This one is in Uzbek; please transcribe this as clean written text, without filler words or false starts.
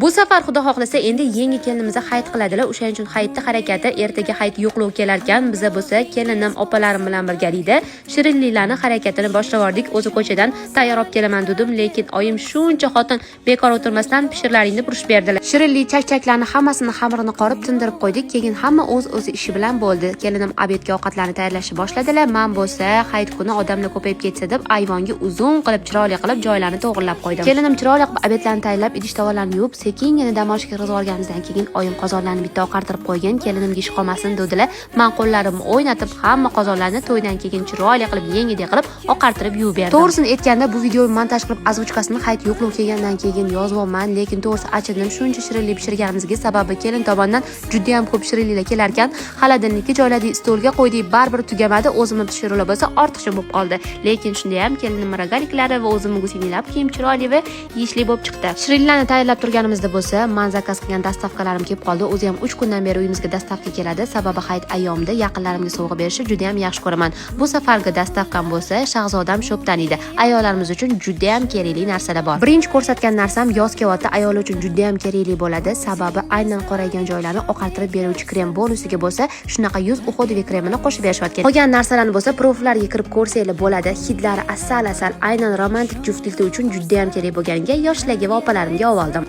Bu safar xudo xohlasa endi yangi kelinimizni hayit qiladilar. O'shaning uchun hayitda harakati, ertaga hayit yo'qlov kelar ekan. Biza bo'lsa kelinim opalarim bilan birgalikda shirinliklarni harakatini boshlavordik. O'zi ko'chadan tayyor olib kelaman dedim, lekin oyim shuncha xotin bekor o'tirmasdan pishirlaringni purishib berdilar. Shirinlik chakchaklarni hammasini xamirini qorib tindirib qo'ydik. Keyin hamma o'z ishi bilan bo'ldi. Kelinim obedga ovqatlarni tayyorlashni boshladilar. Men bo'lsa hayit kuni odamlar ko'payib ketsa deb ayvonga uzun qilib chiroyli qilib joylarni to'g'irlab qo'ydim. Kelinim chiroyli qilib obedlarni tayyorlab, idish-tovoqlarni yuvib, sekingina dam olishga kirgizib olganimizdan keyin oyim qozonlarni bitta oqartirib qo'ygan. Kelinimga ish qolmasin dedilar. Men qo'llarimni o'ynatib hamma qozonlarni to'ydan keyin chiroyli qilib yengidek qilib oqartirib yuvib berdim. To'g'risini aytganda bu videoni montaj qilib azvuchkasini hayit yo'qlov kelgandan keyin yozyapman, lekin to'g'risi achindim. Shuncha shirinlik pishirganimizga sababi kelin tomonidan juda ham ko'p shirinliklar kelar ekan. Xaladilnikni joyladik, stolga qo'ydik, baribir tugamadi. O'zimni pishiruvlar bo'lsa ortiqcha bo'lib qoldi. Lekin shunda ham kelinimning ragaliklari va o'zimning gusinglab kiyim chiroyli va yishli bo'lib chiqdi. Shirinliklarni tayyorlab turganimizda bo'lsa, men zakaz qilgan dastavkalarim kelib qoldi. O'zi ham 3 kundan beri uyimizga dastavka keladi. Sababi hayit ayyomida yaqinlarimga sovg'a berishni juda ham yaxshi ko'raman. Bu safargi dastavkam bo'lsa Shahzodam Shopdan edi. Ayollarimiz uchun juda ham kerakli narsalar bor. Birinchi ko'rsatgan narsam yoz kelyapti, ayol uchun juda ham kerakli bo'ladi. Sababi aynan qoraygan joylarni oqartirib beruvchi krem bonusiga bo'lsa, shunaqa yuz uxudagi kremini qo'shib berishayotgan. Qolgan narsalarni bo'lsa, profillarga kirib ko'rsanglar bo'ladi. Hidlari asal-asal, aynan romantik juftliklar uchun juda ham kerak bo'lganiga yoshlarga va opalarimga oldim.